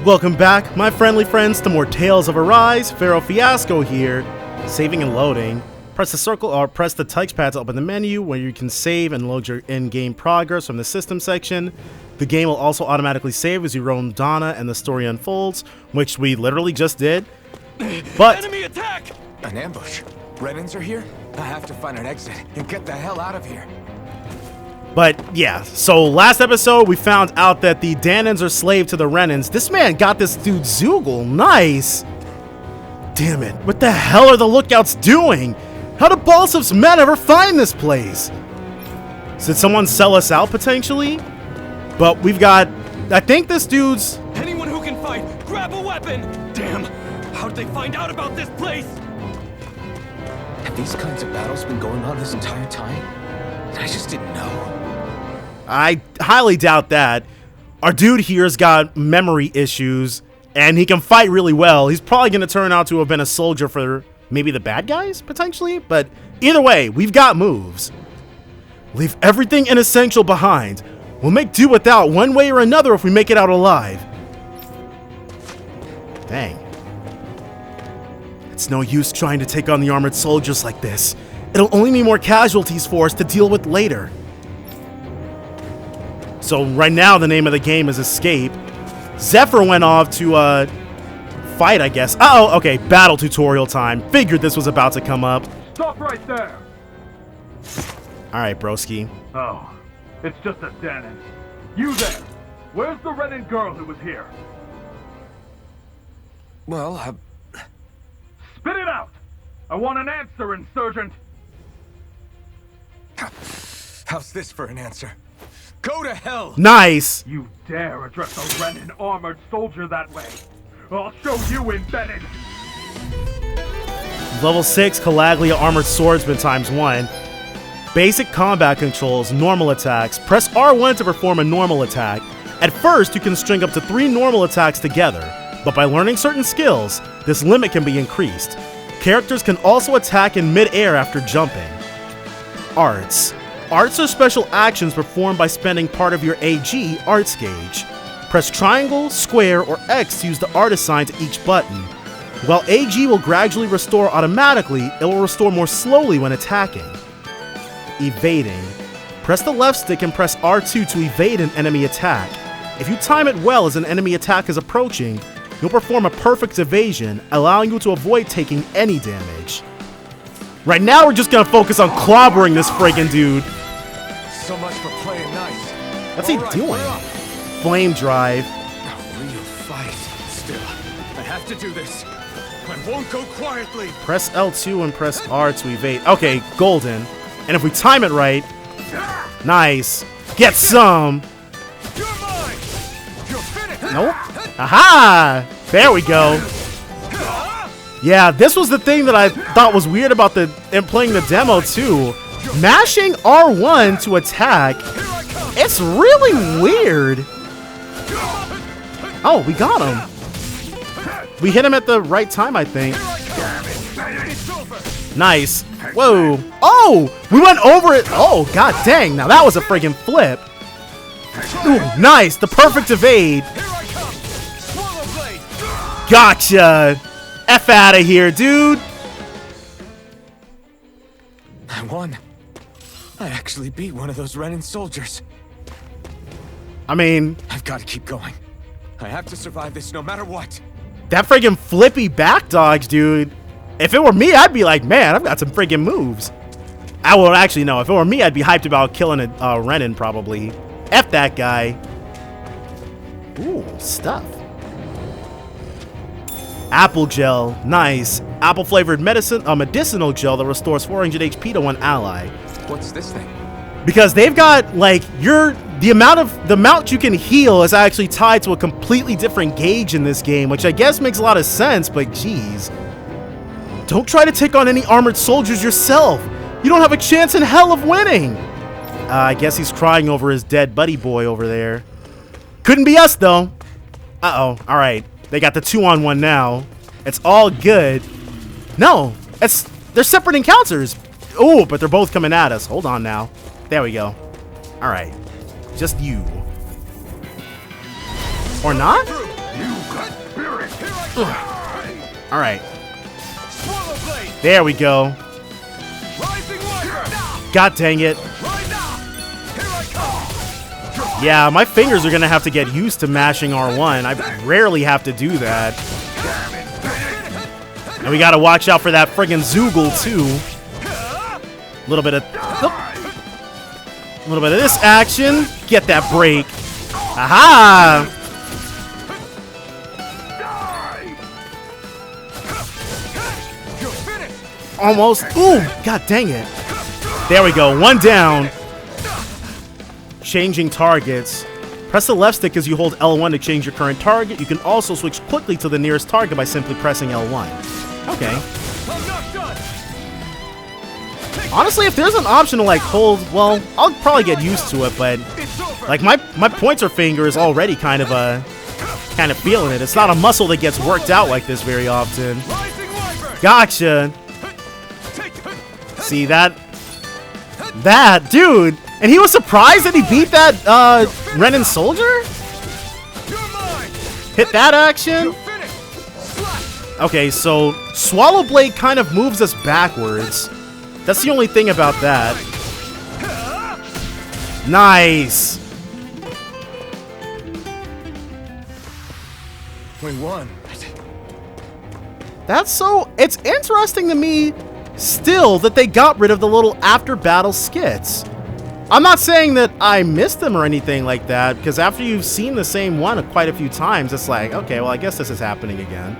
Welcome back, my friendly friends, to more Tales of Arise. Pharaoh Fiasco here, saving and loading. Press the circle or press the touchpad to open the menu where you can save and load your in-game progress from the system section. The game will also automatically save as you roam Dahnan and the story unfolds, which we literally just did. But enemy attack! An ambush. Renans are here? I have to find an exit and get the hell out of here. But yeah, so last episode we found out that the Dahnans are slave to the Renans. This man got this dude Zoogle. Nice. Damn it. What the hell are the lookouts doing? How did Balsef's men ever find this place? Did someone sell us out potentially? But we've got, I think this dude's... Anyone who can fight, grab a weapon! Damn, how did they find out about this place? Have these kinds of battles been going on this entire time? I just didn't know. I highly doubt that. Our dude here's got memory issues, and he can fight really well. He's probably going to turn out to have been a soldier for maybe the bad guys, potentially. But either way, we've got moves. Leave everything inessential behind. We'll make do without one way or another if we make it out alive. Dang. It's no use trying to take on the armored soldiers like this. It'll only mean more casualties for us to deal with later. So right now the name of the game is Escape. Zephyr went off to fight, I guess. Oh, okay, battle tutorial time. Figured this was about to come up. Stop right there! Alright, broski. Oh, it's just a Dahnan. You there! Where's the Renan girl who was here? Well, Spit it out! I want an answer, insurgent! how's this for an answer? Go to hell! Nice! You dare address a Renan armored soldier that way? I'll show you embedded! Level 6 Calaglia Armored Swordsman ×1. Basic combat controls, normal attacks. Press R1 to perform a normal attack. At first, you can string up to 3 normal attacks together, but by learning certain skills, this limit can be increased. Characters can also attack in mid-air after jumping. Arts. Arts are special actions performed by spending part of your AG arts gauge. Press triangle, square, or X to use the art assigned to each button. While AG will gradually restore automatically, it will restore more slowly when attacking. Evading. Press the left stick and press R2 to evade an enemy attack. If you time it well as an enemy attack is approaching, you'll perform a perfect evasion, allowing you to avoid taking any damage. Right now we're just gonna focus on clobbering this friggin' dude. So much for playing nice. What's he doing? Flame drive. A real fight. Still, I have to do this. I won't go quietly. Press L2 and press R to evade. Okay, golden. And if we time it right, nice. Get some. You're mine. You're finished. Nope. Aha! There we go. Yeah, this was the thing that I thought was weird about playing the demo too. Mashing R1 to attack, it's really weird. Oh, we got him. We hit him at the right time, I think. Nice. Whoa. Oh, we went over it. Oh, god dang. Now that was a friggin' flip. Ooh, nice. The perfect evade. Gotcha. F out of here, dude. I won. I actually beat one of those Renan soldiers. I mean, I've got to keep going. I have to survive this no matter what. that friggin' flippy back dodge, dude. If it were me, I'd be like, man, I've got some friggin' moves. I would actually know. If it were me, I'd be hyped about killing a Renan probably. F that guy. Ooh, stuff. Apple gel, nice. Apple flavored medicinal gel that restores 400 HP to one ally. What's this thing? Because they've got like the amount you can heal is actually tied to a completely different gauge in this game, which I guess makes a lot of sense, but geez. Don't try to take on any armored soldiers yourself. You don't have a chance in hell of winning. I guess he's crying over his dead buddy boy over there. Couldn't be us though. Uh-oh, all right. They got the 2-on-1 now. It's all good. No, they're separate encounters. Oh, but they're both coming at us. Hold on now. There we go. All right. Just you. Or not? You got spirit. All right. Swallow blade. There we go. Rising Wyvern. God dang it. Right now. Here I come. Yeah, my fingers are going to have to get used to mashing R1. I rarely have to do that. And we got to watch out for that friggin' Zoogle, too. A little bit of this action. Get that break. Aha! You're finished. Almost. Ooh, god dang it. There we go. One down. Changing targets. Press the left stick as you hold L1 to change your current target. You can also switch quickly to the nearest target by simply pressing L1. Okay. I'm not done. Honestly, if there's an option to like hold, well, I'll probably get used to it, but It's over. like my pointer finger is already kind of feeling it. It's not a muscle that gets worked out like this very often. Rising Wyvern. Gotcha. Take. See that dude, and he was surprised that he beat that Renan soldier. You're mine. Hit that action. You're finished. Slap. Okay, so Swallow Blade kind of moves us backwards. That's the only thing about that. Nice. We won. It's interesting to me still that they got rid of the little after battle skits. I'm not saying that I missed them or anything like that, because after you've seen the same one quite a few times, it's like, okay, well, I guess this is happening again.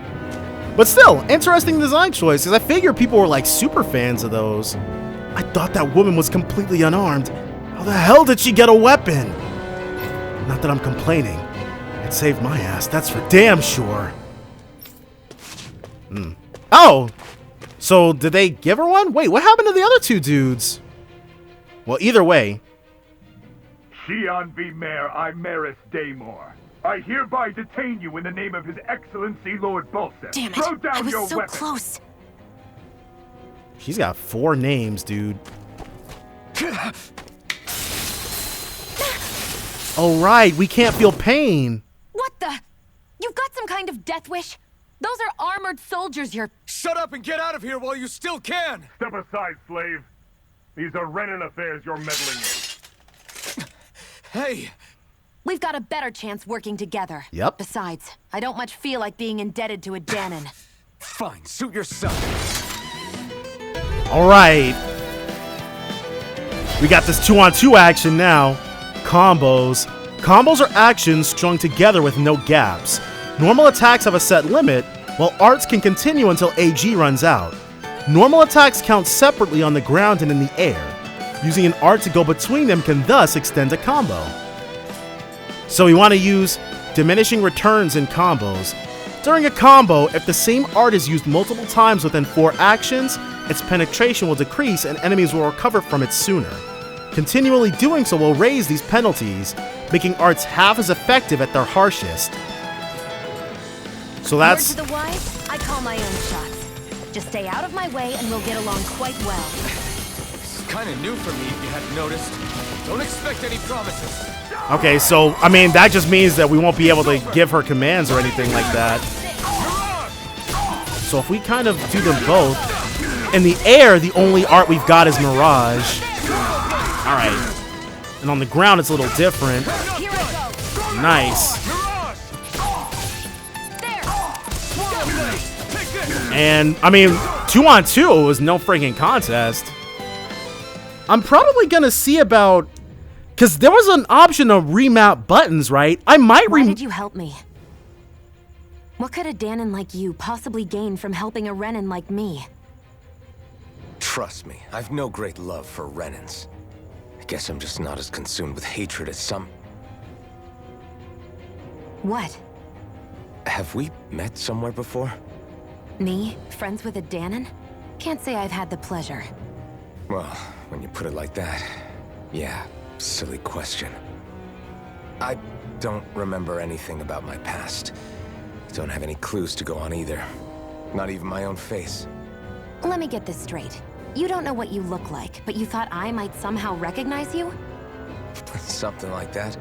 But still, interesting design choice, because I figured people were like super fans of those. I thought that woman was completely unarmed. How the hell did she get a weapon? Not that I'm complaining. It saved my ass, that's for damn sure. Oh! So, did they give her one? Wait, what happened to the other two dudes? Well, either way. Shion v. Mayor Imeris Daymore. I hereby detain you in the name of His Excellency Lord Balseph. Damn Throw it, down I was your so weapon. close. She's got 4 names, dude. Oh, right, we can't feel pain. What the? You've got some kind of death wish? Those are armored soldiers you're... Shut up and get out of here while you still can. Step aside, slave. These are Renan affairs you're meddling in. Hey. We've got a better chance working together. Yep. Besides, I don't much feel like being indebted to a Dahnan. Fine, suit yourself. All right. We got this 2-on-2 action now. Combos. Combos are actions strung together with no gaps. Normal attacks have a set limit, while arts can continue until AG runs out. Normal attacks count separately on the ground and in the air. Using an art to go between them can thus extend a combo. So we want to use diminishing returns in combos. During a combo, if the same art is used multiple times within 4 actions, its penetration will decrease and enemies will recover from it sooner. Continually doing so will raise these penalties, making arts half as effective at their harshest. So that's... Word to the wise, I call my own shots. Just stay out of my way and we'll get along quite well. It's kind of new for me, if you hadn't noticed. Don't expect any promises. Okay, so, I mean, that just means that we won't be able to give her commands or anything like that. So if we kind of do them both... In the air, the only art we've got is Mirage. Alright. And on the ground, it's a little different. Here I go. Nice. There. And, I mean, 2-on-2 was no freaking contest. I'm probably gonna see about... Because there was an option to remap buttons, right? I might Why did you help me? What could a Dahnan like you possibly gain from helping a Renan like me? Trust me, I've no great love for Renans. I guess I'm just not as consumed with hatred as some... What? Have we met somewhere before? Me? Friends with a Dahnan? Can't say I've had the pleasure. Well, when you put it like that, yeah, silly question. I don't remember anything about my past. Don't have any clues to go on either. Not even my own face. Let me get this straight. You don't know what you look like, but you thought I might somehow recognize you? Something like that.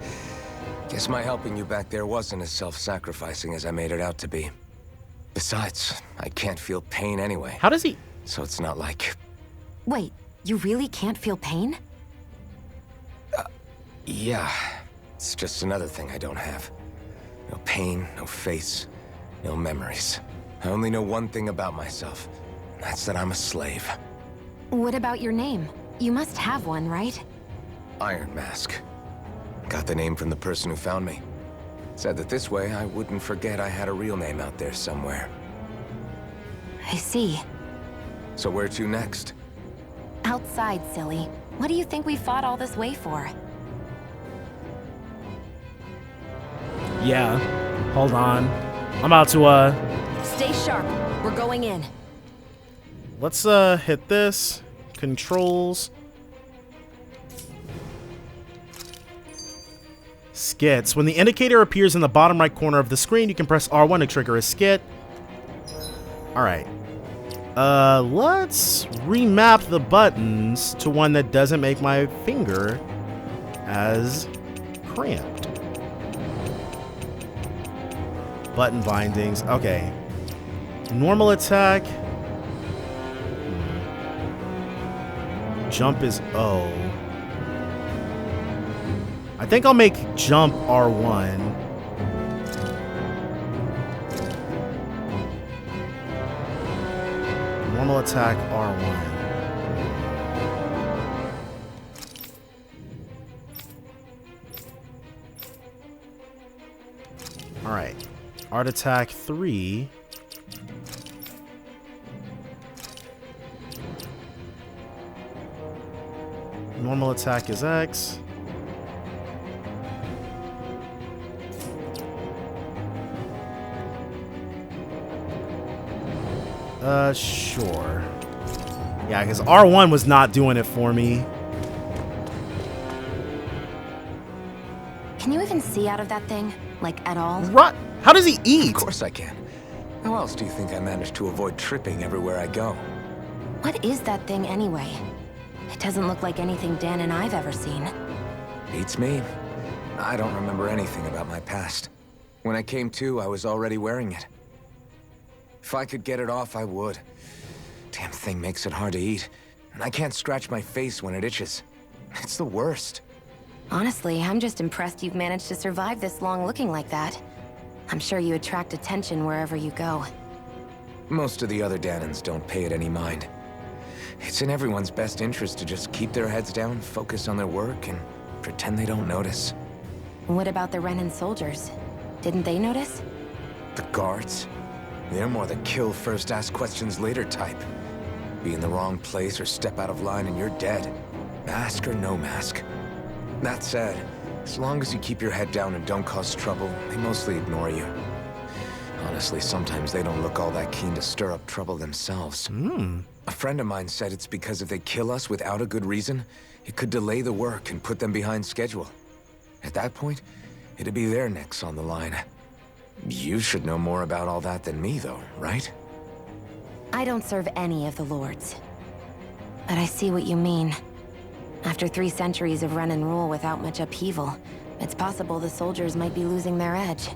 Guess my helping you back there wasn't as self-sacrificing as I made it out to be. Besides, I can't feel pain anyway. How does he... So it's not like... Wait, you really can't feel pain? Yeah. It's just another thing I don't have. No pain, no face, no memories. I only know one thing about myself. And that's that I'm a slave. What about your name? You must have one, right? Iron Mask. Got the name from the person who found me. Said that this way I wouldn't forget I had a real name out there somewhere. I see. So where to next? Outside, silly. What do you think we fought all this way for? Yeah. Hold on. I'm about to, Stay sharp. We're going in. let's, hit this. Controls. Skits. When the indicator appears in the bottom right corner of the screen, you can press R1 to trigger a skit. Alright. Let's remap the buttons to one that doesn't make my finger as cramped. Button bindings. Okay. Normal attack. Jump is O. I think I'll make jump R1. Normal attack R1. Alright. Art attack 3. Normal attack is X. Sure. Yeah, because R1 was not doing it for me. Can you even see out of that thing? Like, at all? Right. How does he eat? Of course I can. How else do you think I managed to avoid tripping everywhere I go? What is that thing anyway? It doesn't look like anything Dan and I've ever seen. Beats me. I don't remember anything about my past. When I came to, I was already wearing it. If I could get it off, I would. Damn thing makes it hard to eat. And I can't scratch my face when it itches. It's the worst. Honestly, I'm just impressed you've managed to survive this long looking like that. I'm sure you attract attention wherever you go. Most of the other Dahnans don't pay it any mind. It's in everyone's best interest to just keep their heads down, focus on their work, and pretend they don't notice. What about the Renan soldiers? Didn't they notice? The guards? They're more the kill first, ask questions later type. Be in the wrong place or step out of line and you're dead. Mask or no mask. That said, as long as you keep your head down and don't cause trouble, they mostly ignore you. Honestly, sometimes they don't look all that keen to stir up trouble themselves. A friend of mine said it's because if they kill us without a good reason, it could delay the work and put them behind schedule. At that point, it'd be their necks on the line. You should know more about all that than me, though, right? I don't serve any of the lords. But I see what you mean. After 3 centuries of Renan rule without much upheaval, it's possible the soldiers might be losing their edge.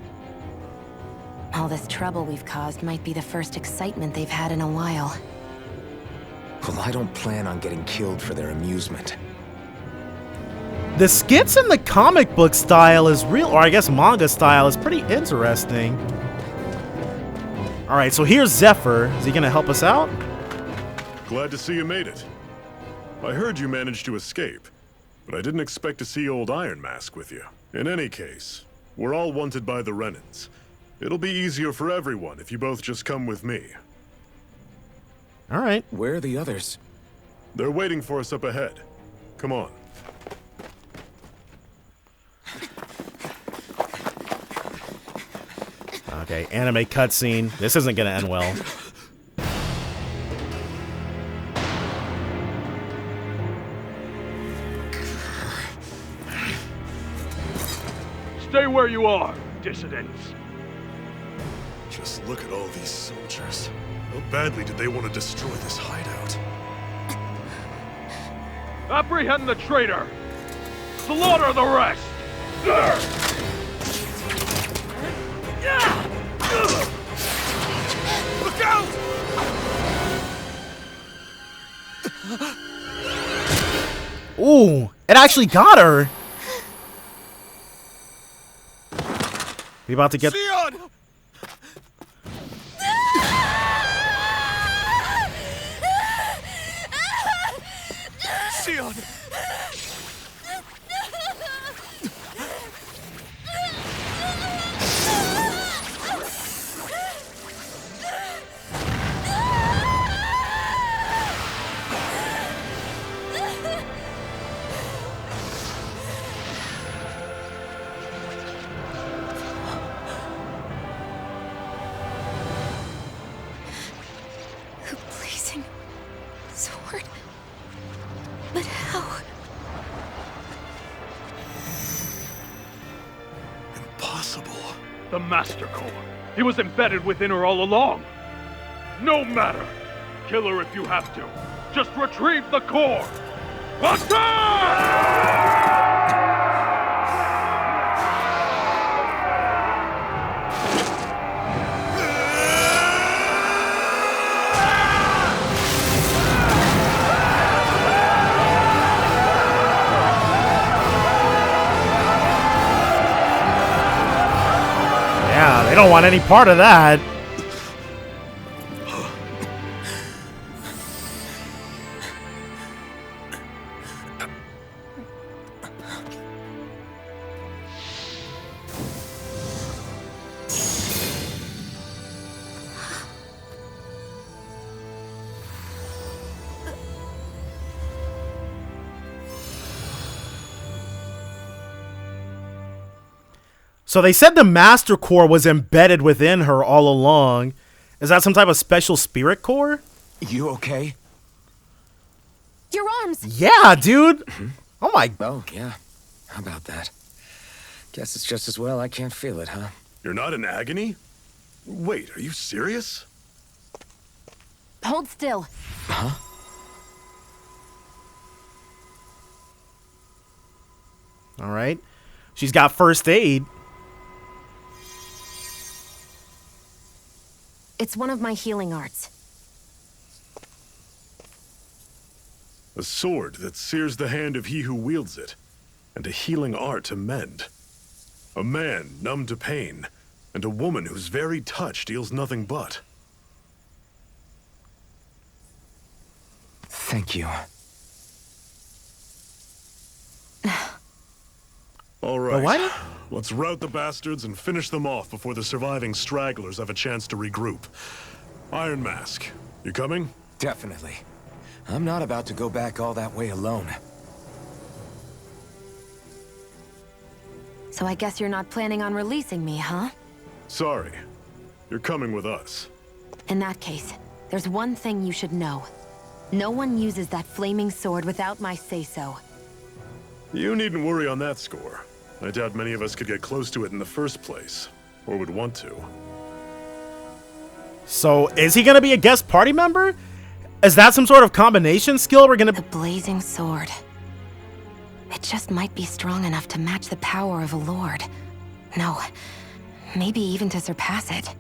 All this trouble we've caused might be the first excitement they've had in a while. Well, I don't plan on getting killed for their amusement. The skits in the comic book style is real, or I guess manga style is pretty interesting. Alright, so here's Zephyr. Is he gonna help us out? Glad to see you made it. I heard you managed to escape, but I didn't expect to see old Iron Mask with you. In any case, we're all wanted by the Renans. It'll be easier for everyone if you both just come with me. Alright. Where are the others? They're waiting for us up ahead. Come on. Okay, anime cutscene. This isn't gonna end well. Stay where you are, dissidents. Just look at all these soldiers. How badly did they want to destroy this hideout? Apprehend the traitor! Slaughter the rest! Ooh, it actually got her. We about to get... Sion! Sion! The blazing sword. But how? Impossible. The Master Core. He was embedded within her all along. No matter. Kill her if you have to. Just retrieve the core. Attack! Yeah, they don't want any part of that. So they said the Master Core was embedded within her all along. Is that some type of special spirit core? You okay? Your arms! Yeah, dude. Oh my... Oh, yeah. How about that? Guess it's just as well I can't feel it, huh? You're not in agony? Wait, are you serious? Hold still. Huh? All right. She's got first aid. It's one of my healing arts. A sword that sears the hand of he who wields it, and a healing art to mend. A man numb to pain, and a woman whose very touch deals nothing but. Thank you. All right, what? let's rout the bastards and finish them off before the surviving stragglers have a chance to regroup. Iron Mask, you coming? Definitely. I'm not about to go back all that way alone. So I guess you're not planning on releasing me, huh? Sorry, you're coming with us. In that case, there's one thing you should know. No one uses that flaming sword without my say-so. You needn't worry on that score. I doubt many of us could get close to it in the first place, or would want to. So is he going to be a guest party member? Is that some sort of combination skill we're going The to... blazing sword. It just might be strong enough to match the power of a lord. No, maybe even to surpass it.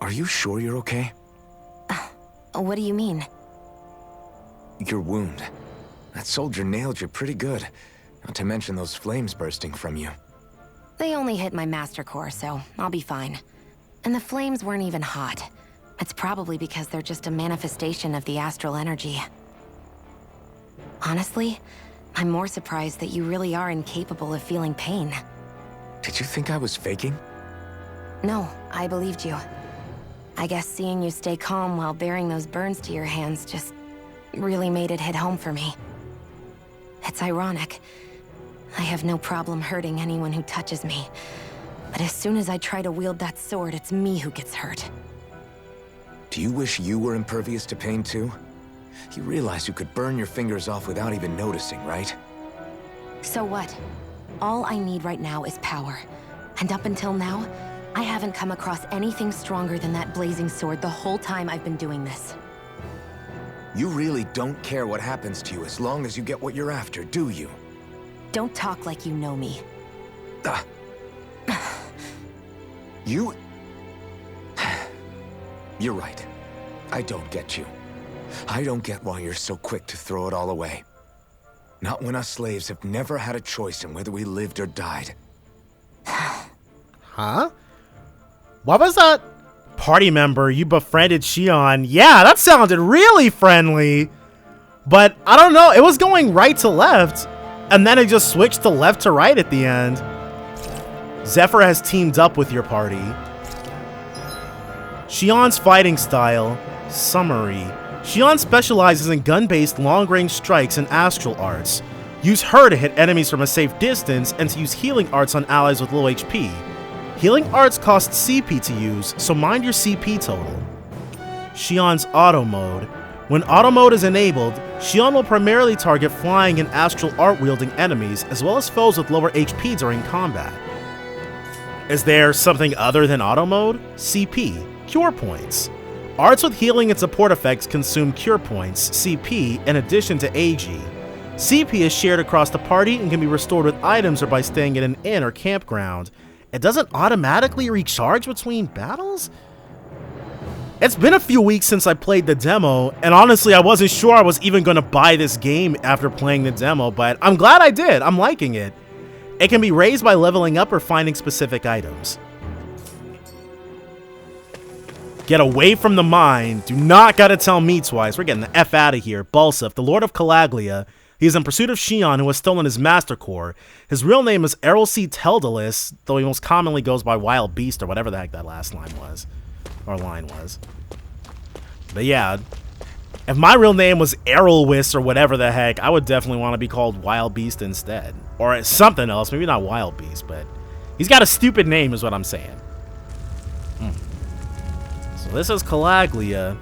Are you sure you're okay? What do you mean? Your wound. That soldier nailed you pretty good. Not to mention those flames bursting from you. They only hit my master core, so I'll be fine. And the flames weren't even hot. It's probably because they're just a manifestation of the astral energy. Honestly, I'm more surprised that you really are incapable of feeling pain. Did you think I was faking? No, I believed you. I guess seeing you stay calm while bearing those burns to your hands just really made it hit home for me. It's ironic. I have no problem hurting anyone who touches me. But as soon as I try to wield that sword, it's me who gets hurt. Do you wish you were impervious to pain too? You realize you could burn your fingers off without even noticing, right? So what? All I need right now is power. And up until now, I haven't come across anything stronger than that blazing sword the whole time I've been doing this. You really don't care what happens to you as long as you get what you're after, do you? Don't talk like you know me. Ah. You... You're right. I don't get you. I don't get why you're so quick to throw it all away. Not when us slaves have never had a choice in whether we lived or died. Huh? What was that? Party member, you befriended Shion. Yeah, that sounded really friendly. But I don't know, it was going right to left, and then it just switched to left to right at the end. Zephyr has teamed up with your party. Shion's fighting style. Summary. Shion specializes in gun-based long-range strikes and astral arts. Use her to hit enemies from a safe distance and to use healing arts on allies with low HP. Healing arts cost CP to use, so mind your CP total. Shion's auto mode. When auto mode is enabled, Shion will primarily target flying and astral art wielding enemies as well as foes with lower HP during combat. Is there something other than auto mode? CP, cure points. Arts with healing and support effects consume cure points, CP, in addition to AG. CP is shared across the party and can be restored with items or by staying at an inn or campground. It doesn't automatically recharge between battles? It's been a few weeks since I played the demo, and honestly I wasn't sure I was even going to buy this game after playing the demo, but I'm glad I did. I'm liking it. It can be raised by leveling up or finding specific items. Get away from the mine. Do not gotta tell me twice. We're getting the F out of here. Balseph, the Lord of Calaglia. He is in pursuit of Shion, who has stolen his master core. His real name is Errol C. Teldalis, though he most commonly goes by Wild Beast or whatever the heck that last line was. Or line was. But yeah, if my real name was Errolwis or whatever the heck, I would definitely want to be called Wild Beast instead. Or something else. Maybe not Wild Beast, but he's got a stupid name is what I'm saying. So this is Calaglia.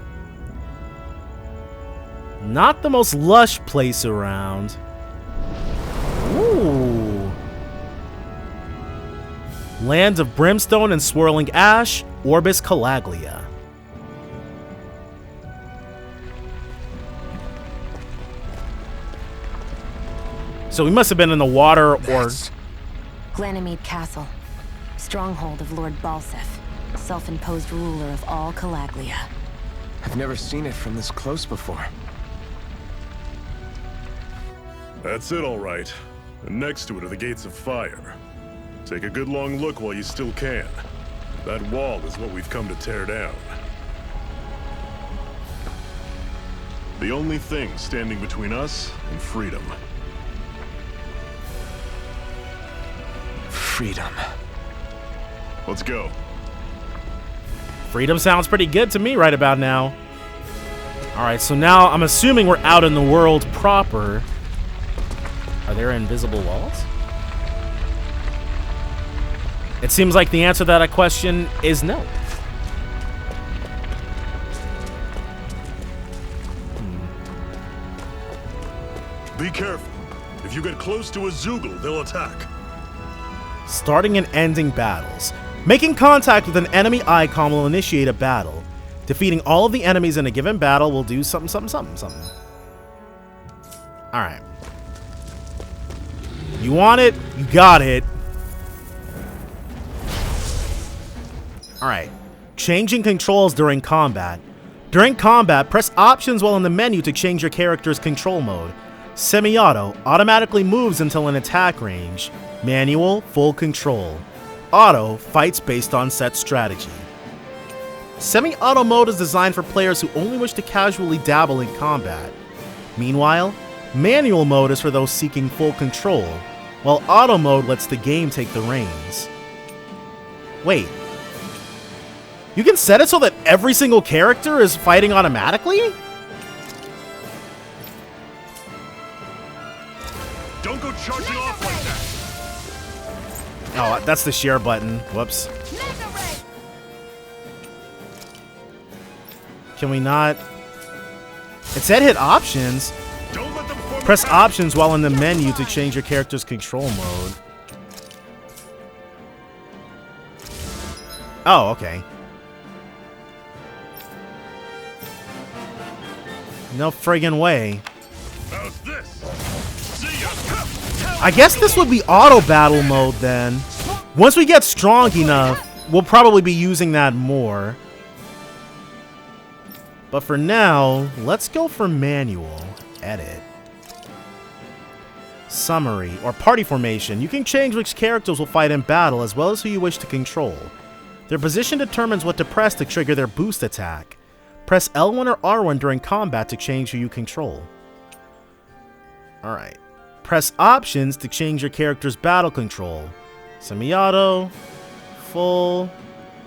Not the most lush place around. Ooh. Land of Brimstone and Swirling Ash, Orbis Calaglia. So we must have been in the water or... Glanamede Castle. Stronghold of Lord Balseph. Self-imposed ruler of all Calaglia. I've never seen it from this close before. That's it, all right. And next to it are the Gates of Fire. Take a good long look while you still can. That wall is what we've come to tear down. The only thing standing between us and freedom. Freedom. Let's go. Freedom sounds pretty good to me right about now. Alright, so now I'm assuming we're out in the world proper. Are there invisible walls? It seems like the answer to that question is no. Be careful. If you get close to a Zoogle, they'll attack. Starting and ending battles. Making contact with an enemy icon will initiate a battle. Defeating all of the enemies in a given battle will do something, something, something, something. Alright. You want it? You got it. Alright. Changing controls during combat. During combat, press options while in the menu to change your character's control mode. Semi-auto automatically moves until in attack range. Manual, full control. Auto fights based on set strategy. Semi-auto mode is designed for players who only wish to casually dabble in combat. Meanwhile, manual mode is for those seeking full control, while auto mode lets the game take the reins. Wait. You can set it so that every single character is fighting automatically? Don't go charging off like that. Oh, that's the share button. Whoops. Can we not? It said hit options. Don't let them form Press options while in the menu to change your character's control mode. Oh, okay. No friggin' way. How's this? See ya. I guess this would be auto battle mode then. Once we get strong enough, we'll probably be using that more. But for now, let's go for manual. Edit. Summary, or party formation. You can change which characters will fight in battle as well as who you wish to control. Their position determines what to press to trigger their boost attack. Press L1 or R1 during combat to change who you control. Alright. Press options to change your character's battle control. Semi-auto, full,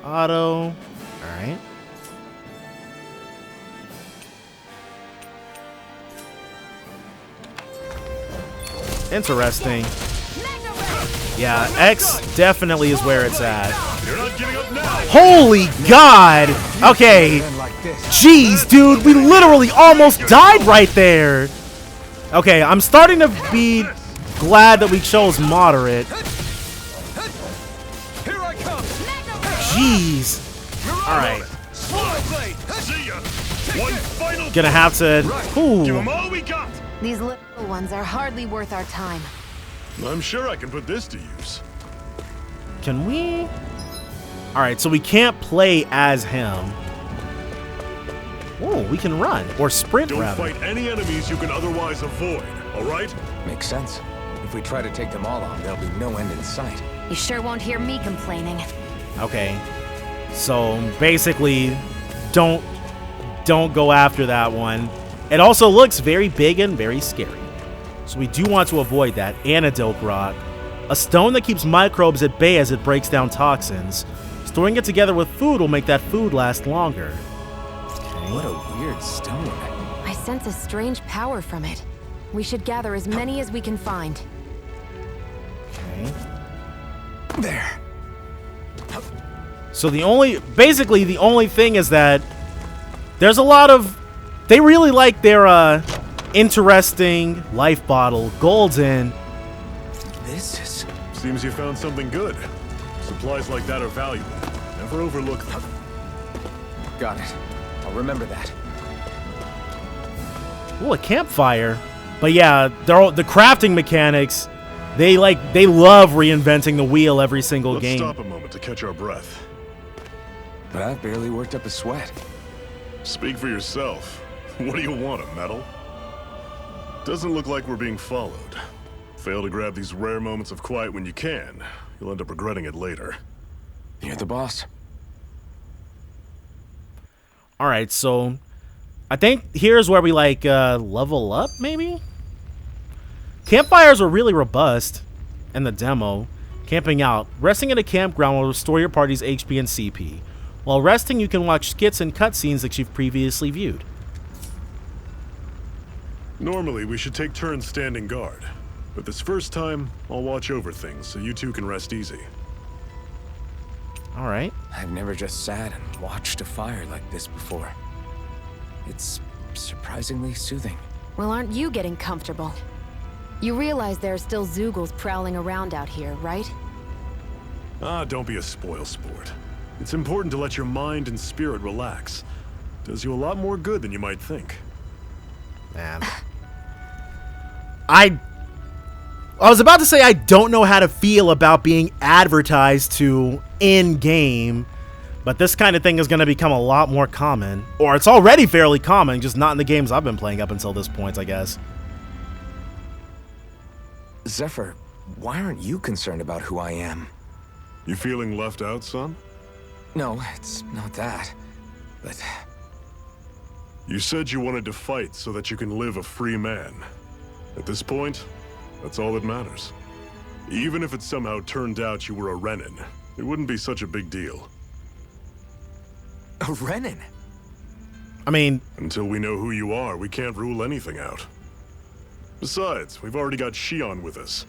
auto. Alright. Interesting. Yeah, X definitely is where it's at. Holy God! Okay. Jeez, dude, we literally almost died right there. Okay, I'm starting to be glad that we chose moderate. Jeez. Alright. Gonna have to... Ooh. These little ones are hardly worth our time. I'm sure I can put this to use. Can we? Alright, so we can't play as him. Oh, we can run. Or sprint, Don't rather. fight any enemies you can otherwise avoid, alright? Makes sense. If we try to take them all on, there'll be no end in sight. You sure won't hear me complaining. Okay. So, basically, don't go after that one. It also looks very big and very scary. So we do want to avoid that. Antidote rock. A stone that keeps microbes at bay as it breaks down toxins. Storing it together with food will make that food last longer. Okay. What a weird stone. I sense a strange power from it. We should gather as many as we can find. Okay. There. So basically the only thing is that there's a lot of, they really like their interesting life bottle, golden. This is... Seems you found something good. Supplies like that are valuable. Never overlook them. Got it. I'll remember that. Ooh, a campfire. But yeah, the crafting mechanics, they love reinventing the wheel every single Let's game. stop a moment to catch our breath. But I've barely worked up a sweat. Speak for yourself. What do you want, a medal? Doesn't look like we're being followed. Fail to grab these rare moments of quiet when you can. You'll end up regretting it later. You're the boss. Alright, so I think here's where we level up, maybe? Campfires are really robust in the demo. Camping out. Resting at a campground will restore your party's HP and CP. While resting, you can watch skits and cutscenes that you've previously viewed. Normally, we should take turns standing guard. But this first time, I'll watch over things so you two can rest easy. Alright. I've never just sat and watched a fire like this before. It's surprisingly soothing. Well, aren't you getting comfortable? You realize there are still Zeugles prowling around out here, right? Ah, don't be a spoilsport. It's important to let your mind and spirit relax. Does you a lot more good than you might think. Man. I was about to say I don't know how to feel about being advertised to in-game, but this kind of thing is going to become a lot more common. Or it's already fairly common, just not in the games I've been playing up until this point, I guess. Zephyr, why aren't you concerned about who I am? You feeling left out, son? No, it's not that. But... You said you wanted to fight so that you can live a free man. At this point, that's all that matters. Even if it somehow turned out you were a Renan, it wouldn't be such a big deal. A Renan? I mean... Until we know who you are, we can't rule anything out. Besides, we've already got Shion with us.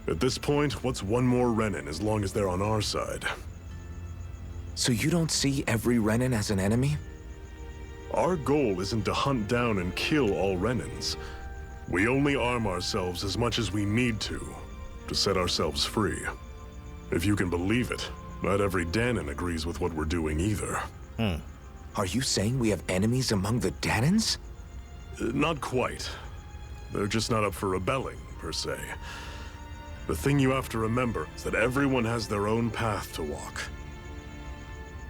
At this point, what's one more Renan as long as they're on our side? So you don't see every Renan as an enemy? Our goal isn't to hunt down and kill all Renans. We only arm ourselves as much as we need to set ourselves free. If you can believe it, not every Dahnan agrees with what we're doing either. Are you saying we have enemies among the Dahnans? Not quite. They're just not up for rebelling, per se. The thing you have to remember is that everyone has their own path to walk.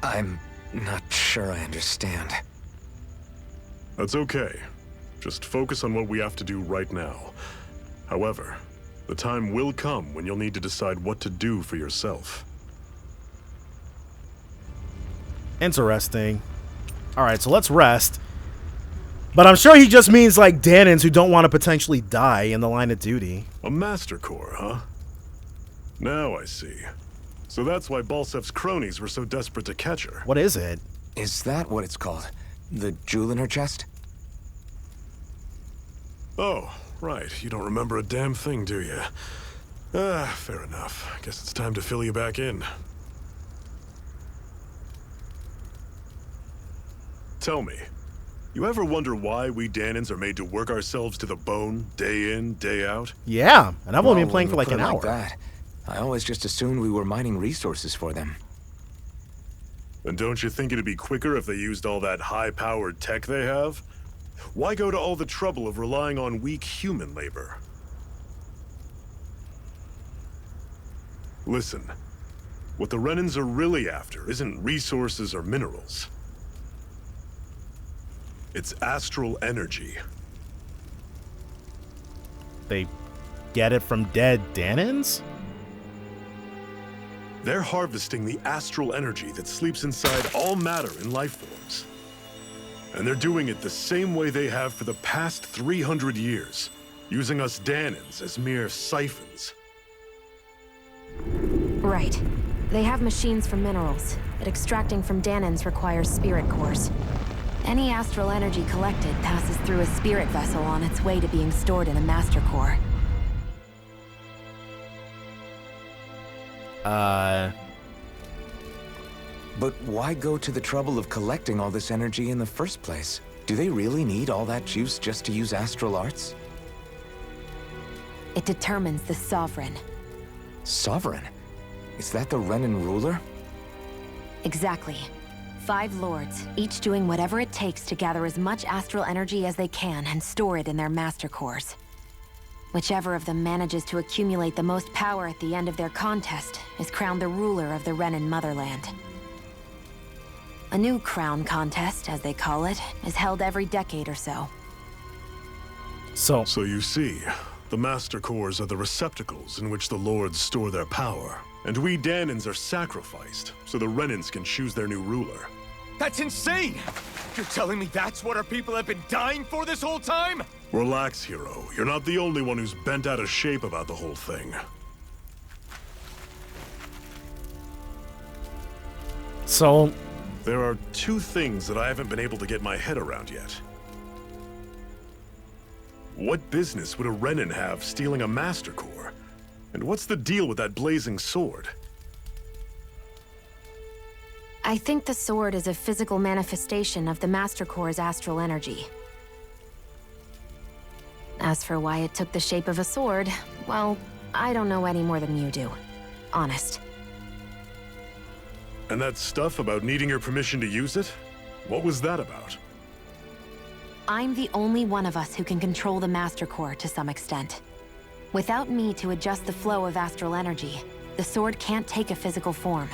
I'm not sure I understand. That's okay. Just focus on what we have to do right now. However, the time will come when you'll need to decide what to do for yourself. Interesting. Alright, so let's rest. But I'm sure he just means like Dahnans who don't want to potentially die in the line of duty. A Master Core, huh? Now I see. So that's why Balseph's cronies were so desperate to catch her. What is it? Is that what it's called? The jewel in her chest? Oh, right. You don't remember a damn thing, do you? Fair enough. Guess it's time to fill you back in. Tell me, you ever wonder why we Dahnans are made to work ourselves to the bone, day in, day out? Yeah, and I've only been playing when for you like put an it hour. that, I always just assumed we were mining resources for them. And don't you think it'd be quicker if they used all that high-powered tech they have? Why go to all the trouble of relying on weak human labor? Listen, what the Renans are really after isn't resources or minerals. It's astral energy. They get it from dead Dahnans? They're harvesting the astral energy that sleeps inside all matter in life forms. And they're doing it the same way they have for the past 300 years, using us Dahnans as mere siphons. Right. They have machines for minerals, but extracting from Dahnans requires spirit cores. Any astral energy collected passes through a spirit vessel on its way to being stored in a master core. But why go to the trouble of collecting all this energy in the first place? Do they really need all that juice just to use astral arts? It determines the Sovereign. Sovereign? Is that the Renan ruler? Exactly. 5 lords, each doing whatever it takes to gather as much astral energy as they can and store it in their master cores. Whichever of them manages to accumulate the most power at the end of their contest is crowned the ruler of the Renan motherland. A new crown contest, as they call it, is held every decade or so. So So you see, the Master Cores are the receptacles in which the Lords store their power. And we Dahnans are sacrificed, so the Renans can choose their new ruler. That's insane! You're telling me that's what our people have been dying for this whole time? Relax, hero. You're not the only one who's bent out of shape about the whole thing. So, There are 2 things that I haven't been able to get my head around yet. What business would a Renan have stealing a Master Core? And what's the deal with that blazing sword? I think the sword is a physical manifestation of the Master Core's astral energy. As for why it took the shape of a sword, well, I don't know any more than you do. Honest. And that stuff about needing your permission to use it? What was that about? I'm the only one of us who can control the Master Core to some extent. Without me to adjust the flow of astral energy, the sword can't take a physical form.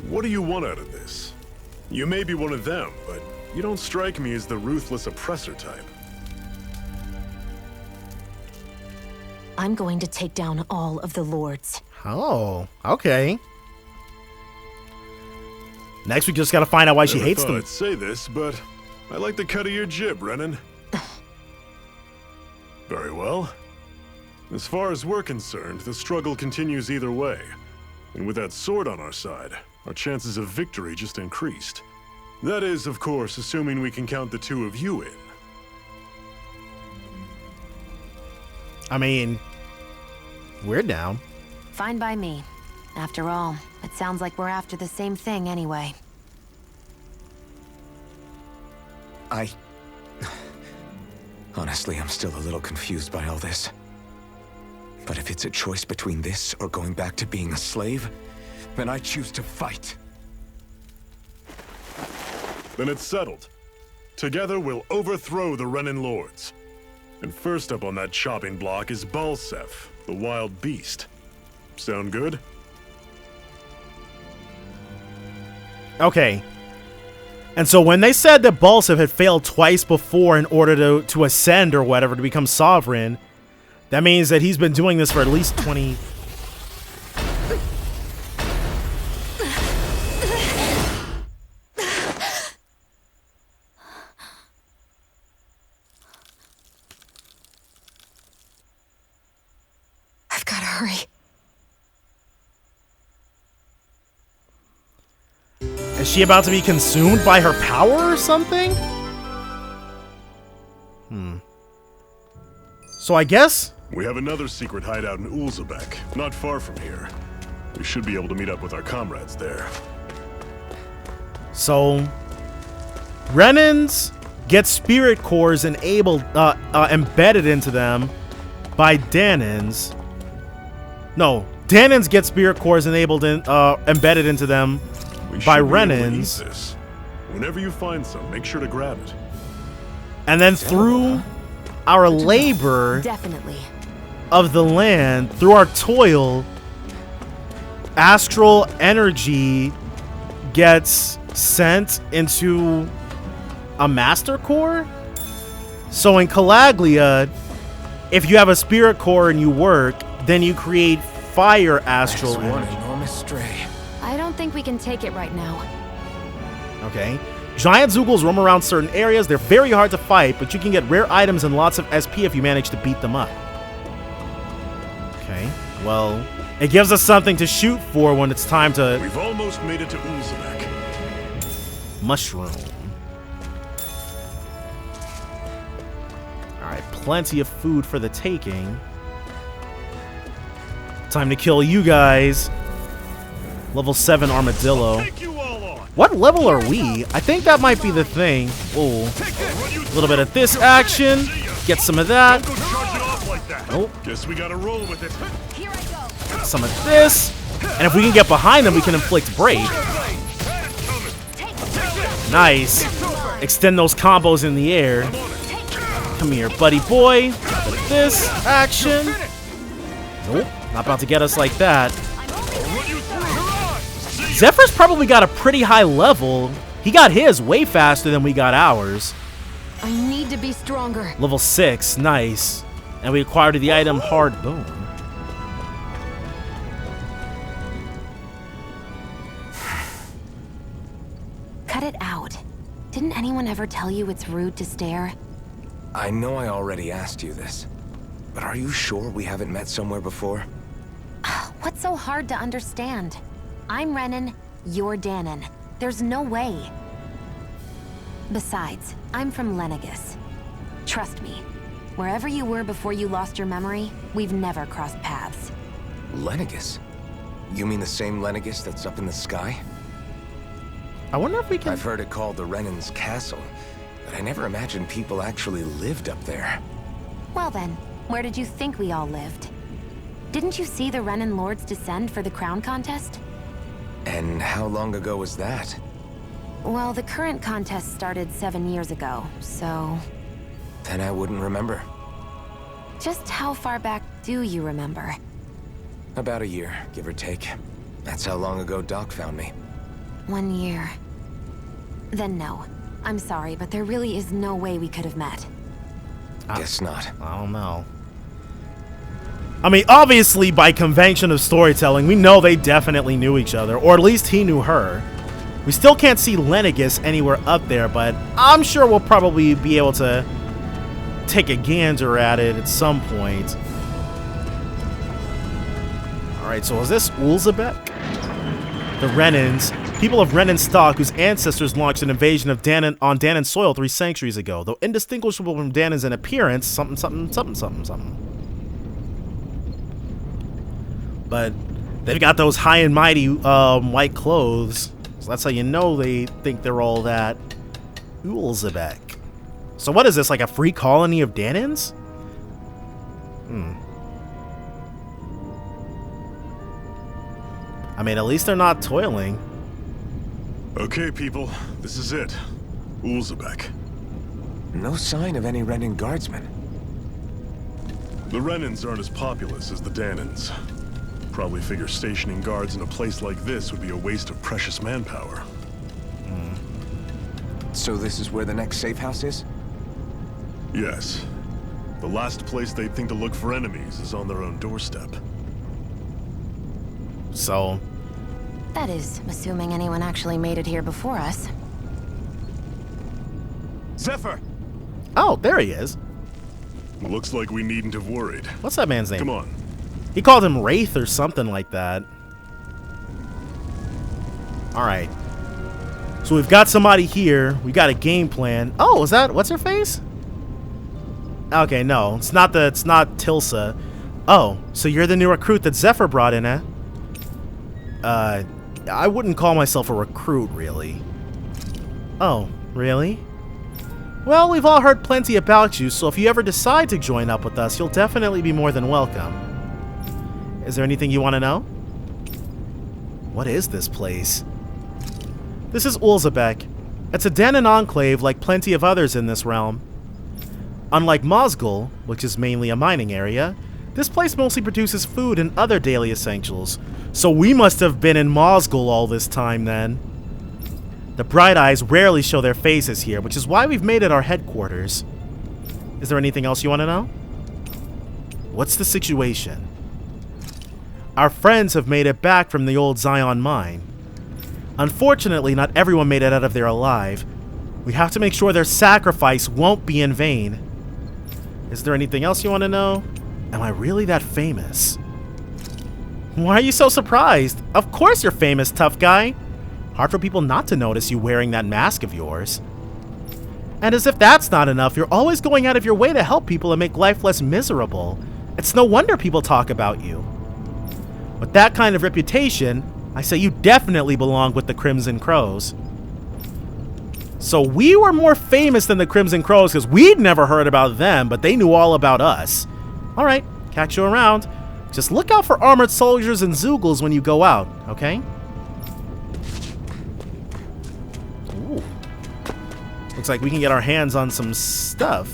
What do you want out of this? You may be one of them, but you don't strike me as the ruthless oppressor type. I'm going to take down all of the lords. oh, okay. Next, we just gotta find out why she Never hates thought them. I'd say this, but I like the cut of your jib, Renan. Very well. As far as we're concerned, the struggle continues either way. And with that sword on our side, our chances of victory just increased. That is, of course, assuming we can count the 2 of you in. I mean, we're down. Fine by me. After all, it sounds like we're after the same thing anyway. Honestly, I'm still a little confused by all this. But if it's a choice between this or going back to being a slave, then I choose to fight. Then it's settled. Together, we'll overthrow the Renan Lords. And first up on that chopping block is Balseph, the wild beast. Sound good? Okay. And so when they said that Balseph had failed twice before in order to ascend or whatever to become sovereign, That means that he's been doing this for at least 20... I've got to hurry. Is she about to be consumed by her power or something? So I guess... We have another secret hideout in Ulzebeck, not far from here. We should be able to meet up with our comrades there. So... Renans get spirit cores enabled, embedded into them by Dahnans. No, Dahnans get spirit cores enabled in, embedded into them by Renans. Whenever you find some, make sure to grab it. And then through our labor Definitely. of the land, through our toil, astral energy gets sent into a master core. So in Calaglia, if you have a spirit core and you work, then you create fire astral That's one energy. enormous stray. I don't think we can take it right now. Okay. Giant Zoogles roam around certain areas. They're very hard to fight, but you can get rare items and lots of SP if you manage to beat them up. Okay. Well, it gives us something to shoot for when it's time to... We've almost made it to Ulzebeck. Mushroom. Alright, plenty of food for the taking. Time to kill you guys. Level 7 armadillo. What level are we? I think that might be the thing. Oh, a little bit of this action. Get some of that. Nope. Guess we gotta roll with it. Here I go. Some of this. And if we can get behind them, we can inflict break. Nice. Extend those combos in the air. Come here, buddy boy. This action. Nope. Not about to get us like that. Zephyr's probably got a pretty high level. He got his way faster than we got ours. I need to be stronger. Level 6, nice. And we acquired the item Hard Bone. Cut it out. Didn't anyone ever tell you it's rude to stare? I know I already asked you this, but are you sure we haven't met somewhere before? What's so hard to understand? I'm Renan, you're Dahnan. There's no way. Besides, I'm from Lenegis. Trust me, wherever you were before you lost your memory, we've never crossed paths. Lenegis? You mean the same Lenegis that's up in the sky? I wonder if we can... I've heard it called the Renans' Castle, but I never imagined people actually lived up there. Well then, where did you think we all lived? Didn't you see the Renan Lords descend for the crown contest? And how long ago was that? Well, the current contest started 7 years ago, so... Then I wouldn't remember. Just how far back do you remember? About a year, give or take. That's how long ago Doc found me. 1 year. Then no. I'm sorry, but there really is no way we could have met. Guess not. I don't know. I mean, obviously, by convention of storytelling, we know they definitely knew each other, or at least he knew her. We still can't see Lenegis anywhere up there, but I'm sure we'll probably be able to take a gander at it at some point. Alright, so is this Ulzebeck? The Renans, people of Renan stock whose ancestors launched an invasion of Dahnan on Dahnan soil 3 centuries ago. Though indistinguishable from Dahnans in appearance, something. But they've got those high and mighty white clothes. So that's how you know they think they're all that. Ulzebeck. So what is this, like a free colony of Dahnans? I mean, at least they're not toiling. Okay, people, this is it. Ulzebeck. No sign of any Renan guardsmen. The Renans aren't as populous as the Dahnans. Probably figure stationing guards in a place like this would be a waste of precious manpower. So this is where the next safe house is? Yes. The last place they'd think to look for enemies is on their own doorstep. So, That is, assuming anyone actually made it here before us. Zephyr! oh, there he is. Looks like we needn't have worried. What's that man's name? Come on. He called him Wraith or something like that. Alright. So we've got somebody here. We got a game plan. Oh, is that... what's her face? Okay, no. It's not Tilsa. Oh, so you're the new recruit that Zephyr brought in, eh? I wouldn't call myself a recruit, really. Oh, really? Well, we've all heard plenty about you, so if you ever decide to join up with us, you'll definitely be more than welcome. Is there anything you want to know? What is this place? This is Ulzebeck. It's a Dahnan enclave like plenty of others in this realm. Unlike Mosgul, which is mainly a mining area, this place mostly produces food and other daily essentials. So we must have been in Mosgul all this time then. The Bright Eyes rarely show their faces here, which is why we've made it our headquarters. Is there anything else you want to know? What's the situation? Our friends have made it back from the old Zion mine. Unfortunately, not everyone made it out of there alive. We have to make sure their sacrifice won't be in vain. Is there anything else you want to know? Am I really that famous? Why are you so surprised? Of course you're famous, tough guy. Hard for people not to notice you wearing that mask of yours. And as if that's not enough, you're always going out of your way to help people and make life less miserable. It's no wonder people talk about you. With that kind of reputation, I say you definitely belong with the Crimson Crows. So we were more famous than the Crimson Crows because we'd never heard about them, but they knew all about us. Alright, catch you around. Just look out for armored soldiers and Zeugles when you go out, okay? Ooh. Looks like we can get our hands on some stuff.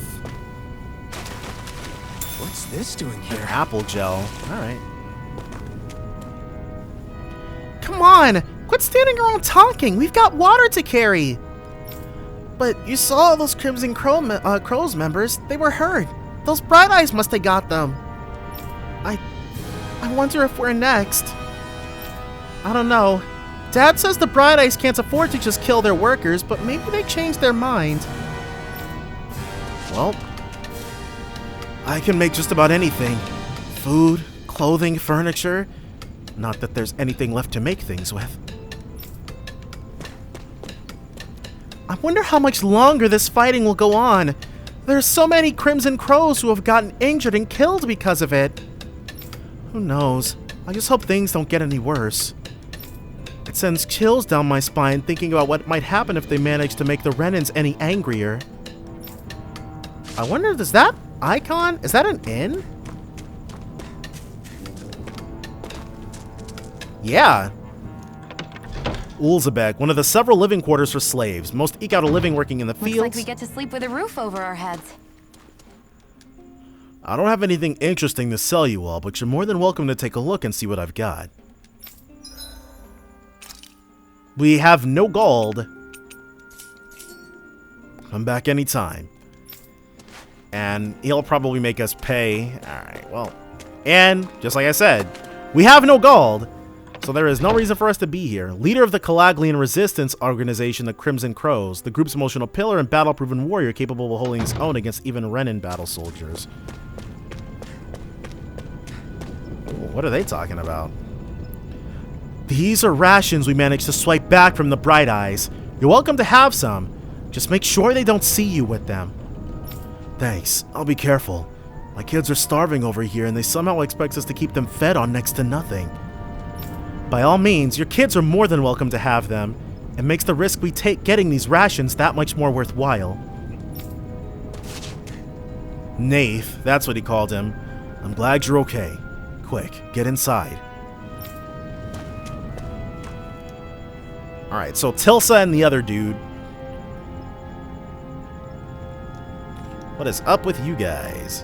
What's this doing here? Apple gel. Alright. Come on! Quit standing around talking! We've got water to carry! But you saw those Crimson Crows members. They were hurt. Those Bright Eyes must have got them. I wonder if we're next. I don't know. Dad says the Bright Eyes can't afford to just kill their workers, but maybe they changed their mind. Well, I can make just about anything. Food, clothing, furniture. Not that there's anything left to make things with. I wonder how much longer this fighting will go on. There's so many Crimson Crows who have gotten injured and killed because of it. Who knows? I just hope things don't get any worse. It sends chills down my spine thinking about what might happen if they manage to make the Renans any angrier. I wonder, is that icon? Is that an inn? Yeah. Ulzebeck, one of the several living quarters for slaves. Most eke out a living working in the fields. Looks like we get to sleep with a roof over our heads. I don't have anything interesting to sell you all, but you're more than welcome to take a look and see what I've got. We have no gold. Come back anytime. And he'll probably make us pay. Alright, well. And, just like I said, we have no gold. So there is no reason for us to be here. Leader of the Calaglian Resistance Organization, the Crimson Crows, the group's emotional pillar and battle-proven warrior capable of holding his own against even Renan battle soldiers. Ooh, what are they talking about? These are rations we managed to swipe back from the Bright Eyes. You're welcome to have some. Just make sure they don't see you with them. Thanks. I'll be careful. My kids are starving over here and they somehow expect us to keep them fed on next to nothing. By all means, your kids are more than welcome to have them. It makes the risk we take getting these rations that much more worthwhile. Nath, that's what he called him. I'm glad you're okay. Quick, get inside. Alright, so Tilsa and the other dude. What is up with you guys?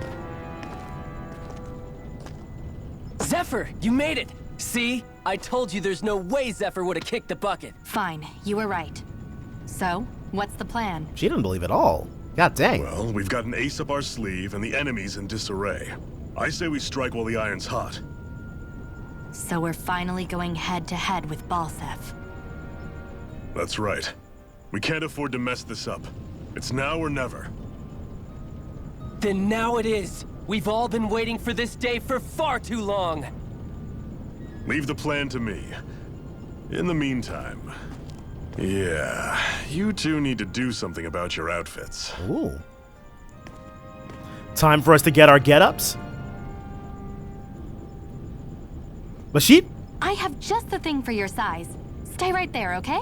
Zephyr, you made it! See? I told you there's no way Zephyr would have kicked the bucket. Fine, you were right. So, what's the plan? She didn't believe it all. God dang. Well, we've got an ace up our sleeve and the enemy's in disarray. I say we strike while the iron's hot. So we're finally going head-to-head with Balseph. That's right. We can't afford to mess this up. It's now or never. Then now it is. We've all been waiting for this day for far too long. Leave the plan to me. In the meantime, yeah, you two need to do something about your outfits. Ooh. Time for us to get our get-ups. Bashit? I have just the thing for your size. Stay right there, okay?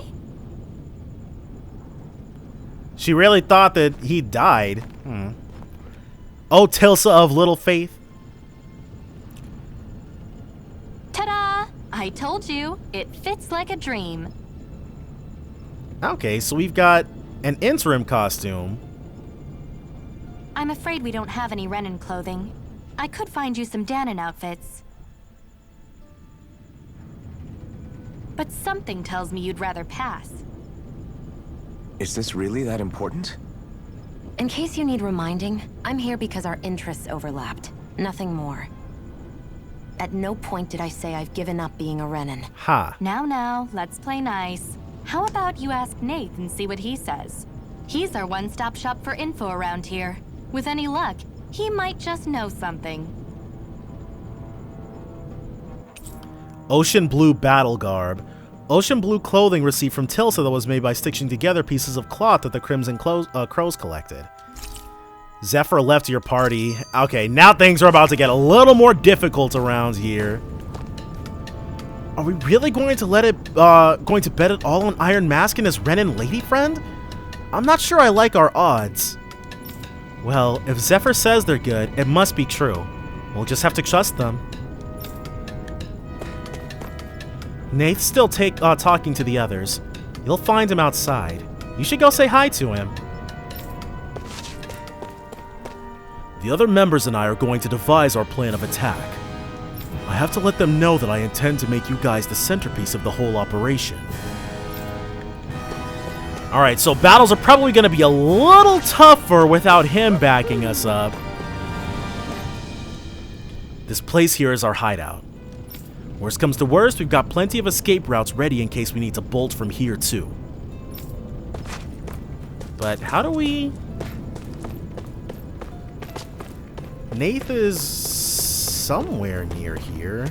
She really thought that he died. Oh, Tilsa of Little Faith. Ta-da! I told you, it fits like a dream. Okay, so we've got an interim costume. I'm afraid we don't have any Renan clothing. I could find you some Dahnan outfits. But something tells me you'd rather pass. Is this really that important? In case you need reminding, I'm here because our interests overlapped. Nothing more. At no point did I say I've given up being a Renan. Ha. Now, let's play nice. How about you ask Nath and see what he says? He's our one-stop shop for info around here. With any luck, he might just know something. Ocean blue battle garb. Ocean blue clothing received from Tilsa that was made by stitching together pieces of cloth that the Crimson Crows collected. Zephyr left your party. Okay, now things are about to get a little more difficult around here. Are we really going to going to bet it all on Iron Mask and his Renan lady friend? I'm not sure I like our odds. Well, if Zephyr says they're good, it must be true. We'll just have to trust them. Nath's still talking to the others. You'll find him outside. You should go say hi to him. The other members and I are going to devise our plan of attack. I have to let them know that I intend to make you guys the centerpiece of the whole operation. Alright, so battles are probably going to be a little tougher without him backing us up. This place here is our hideout. Worst comes to worst, we've got plenty of escape routes ready in case we need to bolt from here too. But how do we... Nath is somewhere near here.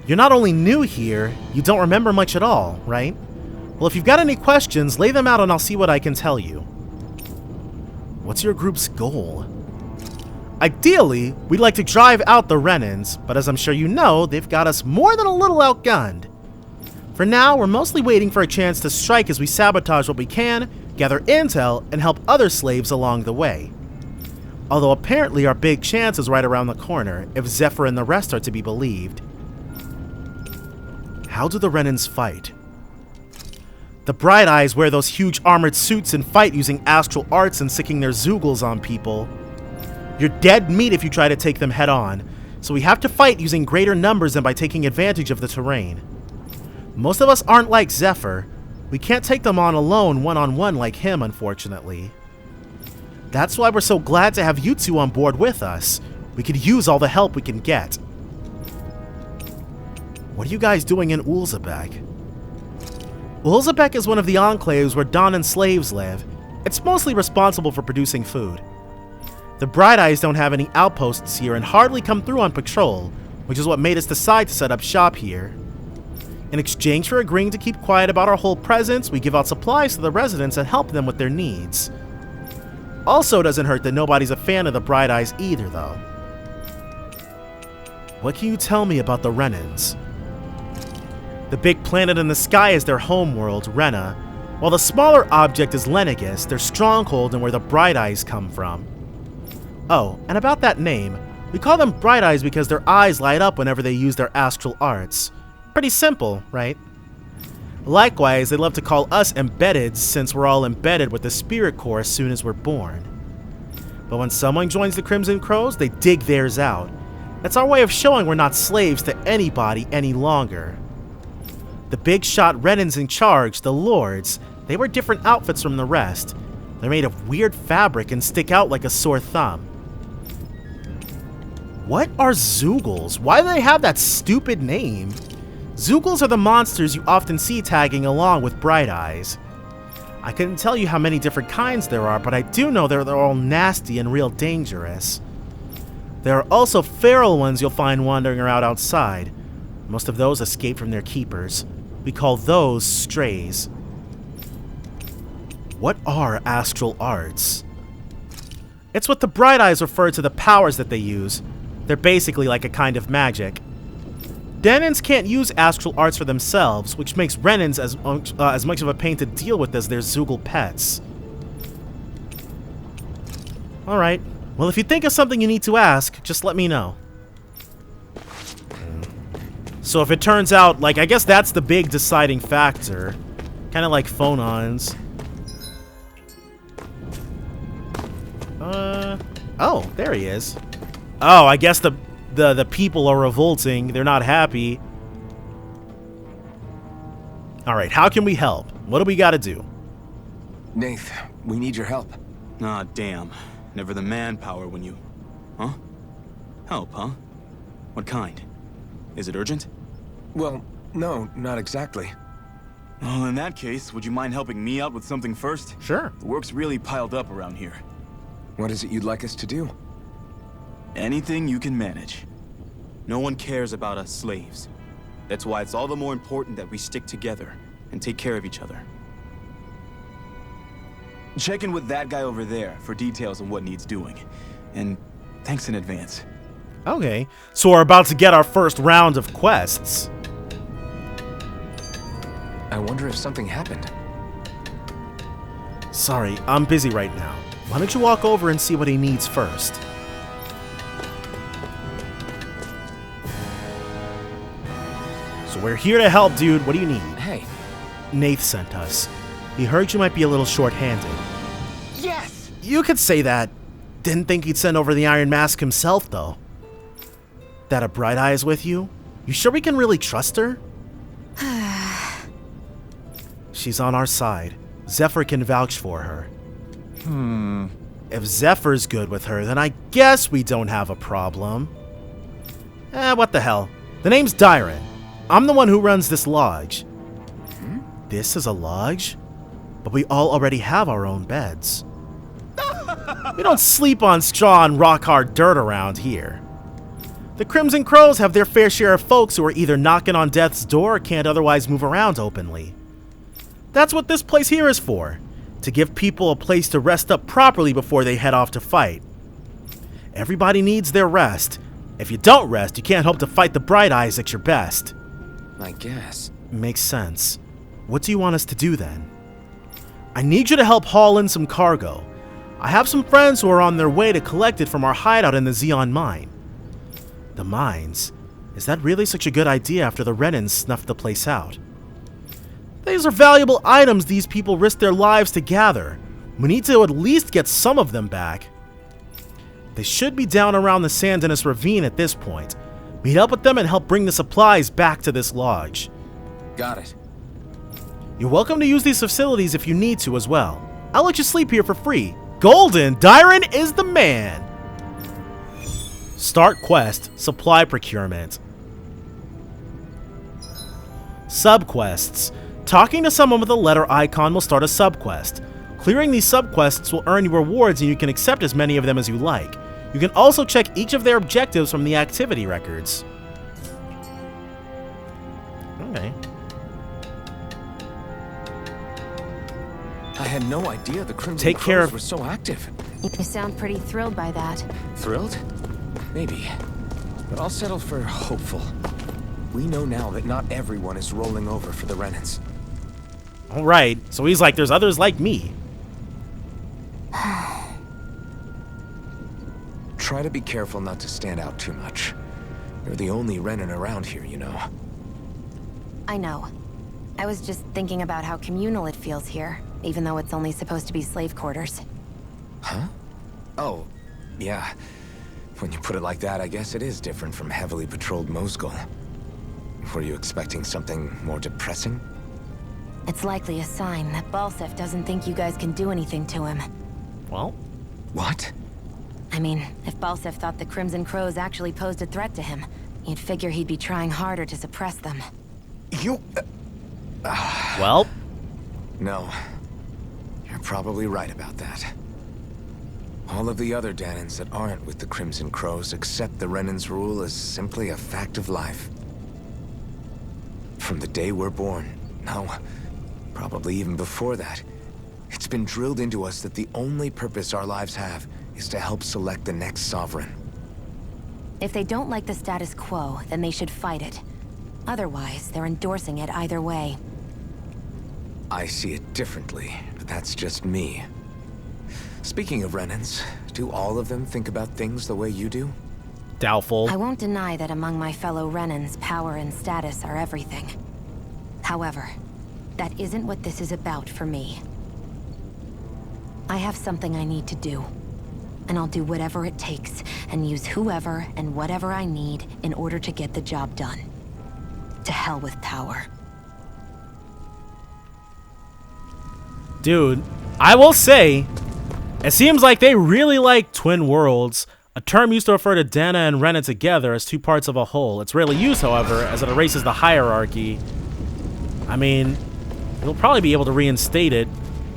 You're not only new here, you don't remember much at all, right? Well, if you've got any questions, lay them out and I'll see what I can tell you. What's your group's goal? Ideally, we'd like to drive out the Renans, but as I'm sure you know, they've got us more than a little outgunned. For now, we're mostly waiting for a chance to strike as we sabotage what we can, gather intel, and help other slaves along the way. Although apparently our big chance is right around the corner, if Zephyr and the rest are to be believed. How do the Renans fight? The Bright Eyes wear those huge armored suits and fight using astral arts and sicking their Zoogles on people. You're dead meat if you try to take them head on, so we have to fight using greater numbers than by taking advantage of the terrain. Most of us aren't like Zephyr. We can't take them on alone one-on-one like him, unfortunately. That's why we're so glad to have you two on board with us. We could use all the help we can get. What are you guys doing in Ulzebeck? Ulzebeck is one of the enclaves where Dahnan slaves live. It's mostly responsible for producing food. The Bright Eyes don't have any outposts here and hardly come through on patrol, which is what made us decide to set up shop here. In exchange for agreeing to keep quiet about our whole presence, we give out supplies to the residents and help them with their needs. Also doesn't hurt that nobody's a fan of the Bright Eyes either, though. What can you tell me about the Renans? The big planet in the sky is their homeworld, Rena, while the smaller object is Lenegus, their stronghold and where the Bright Eyes come from. Oh, and about that name, we call them Bright Eyes because their eyes light up whenever they use their astral arts. Pretty simple, right? Likewise, they love to call us embedded since we're all embedded with the spirit core as soon as we're born. But when someone joins the Crimson Crows, they dig theirs out. That's our way of showing we're not slaves to anybody any longer. The big shot Renans in charge, the Lords, They wear different outfits from the rest. They're made of weird fabric and stick out like a sore thumb. What are Zeugles? Why do they have that stupid name? Zeugles are the monsters you often see tagging along with Bright Eyes. I couldn't tell you how many different kinds there are, but I do know they're all nasty and real dangerous. There are also feral ones you'll find wandering around outside. Most of those escape from their keepers. We call those strays. What are astral arts? It's what the Bright Eyes refer to the powers that they use. They're basically like a kind of magic. Dahnans can't use astral arts for themselves, which makes Renans as much of a pain to deal with as their Zeugle pets. Alright, well if you think of something you need to ask, just let me know. So if it turns out, like, I guess that's the big deciding factor. Kind of like phonons. Oh, there he is. Oh, I guess the people are revolting. They're not happy. Alright, how can we help? What do we gotta do? Nath, we need your help. Ah, damn. Never the manpower when you... Huh? Help, huh? What kind? Is it urgent? Well, no, not exactly. Well, in that case, would you mind helping me out with something first? Sure. The work's really piled up around here. What is it you'd like us to do? Anything you can manage. No one cares about us slaves. That's why it's all the more important that we stick together and take care of each other. Check in with that guy over there for details on what needs doing. And thanks in advance. Okay, so we're about to get our first round of quests. I wonder if something happened. Sorry, I'm busy right now. Why don't you walk over and see what he needs first? So we're here to help, dude. What do you need? Hey. Nath sent us. He heard you might be a little short-handed. Yes! You could say that. Didn't think he'd send over the Iron Mask himself, though. That a Bright Eye is with you? You sure we can really trust her? She's on our side. Zephyr can vouch for her. If Zephyr's good with her, then I guess we don't have a problem. What the hell? The name's Dahnan. I'm the one who runs this lodge. This is a lodge? But we all already have our own beds. We don't sleep on straw and rock-hard dirt around here. The Crimson Crows have their fair share of folks who are either knocking on death's door or can't otherwise move around openly. That's what this place here is for, to give people a place to rest up properly before they head off to fight. Everybody needs their rest. If you don't rest, you can't hope to fight the Bright Eyes at your best. I guess. Makes sense. What do you want us to do then? I need you to help haul in some cargo. I have some friends who are on their way to collect it from our hideout in the Xeon mine. The mines? Is that really such a good idea after the Renans snuffed the place out? These are valuable items these people risk their lives to gather. We need to at least get some of them back. They should be down around the Sandinus Ravine at this point. Meet up with them and help bring the supplies back to this lodge. Got it. You're welcome to use these facilities if you need to as well. I'll let you sleep here for free. Golden, Dahnan is the man! Start quest, supply procurement. Subquests. Talking to someone with a letter icon will start a subquest. Clearing these subquests will earn you rewards and you can accept as many of them as you like. You can also check each of their objectives from the activity records. Okay. I had no idea the Crimson Crows were so active. You sound pretty thrilled by that. Thrilled? Maybe. But I'll settle for hopeful. We know now that not everyone is rolling over for the Renans. Alright, so he's like, there's others like me. Try to be careful not to stand out too much. You're the only Renan around here, you know. I know. I was just thinking about how communal it feels here, even though it's only supposed to be slave quarters. Huh? Oh, yeah. When you put it like that, I guess it is different from heavily patrolled Mosgul. Were you expecting something more depressing? It's likely a sign that Balseph doesn't think you guys can do anything to him. Well, What? I mean, if Balseph thought the Crimson Crows actually posed a threat to him, you'd figure he'd be trying harder to suppress them. You... well, No. You're probably right about that. All of the other Dahnans that aren't with the Crimson Crows accept the Renans' rule as simply a fact of life. From the day we're born, no, probably even before that, it's been drilled into us that the only purpose our lives have is to help select the next Sovereign. If they don't like the status quo, then they should fight it. Otherwise, they're endorsing it either way. I see it differently, but that's just me. Speaking of Renans, do all of them think about things the way you do? doubtful. I won't deny that among my fellow Renans, power and status are everything. However, that isn't what this is about for me. I have something I need to do, and I'll do whatever it takes, and use whoever and whatever I need in order to get the job done. To hell with power. Dude, I will say, it seems like they really like twin worlds, a term used to refer to Dahnan and Renan together as two parts of a whole. It's rarely used, however, as it erases the hierarchy. I mean, we'll probably be able to reinstate it,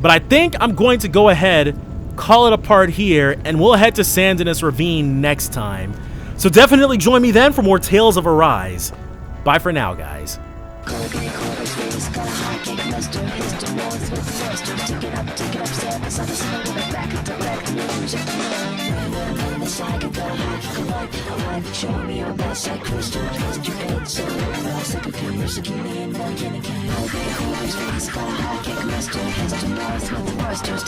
but I think I'm going to go ahead, call it a part here, and we'll head to Sandinis Ravine next time. So definitely join me then for more Tales of Arise. Bye for now, guys. Show me your best, I crystal cast your head so sick of you, so keep me in the again. Okay, always face, got a high kick, master, has to north with the busters.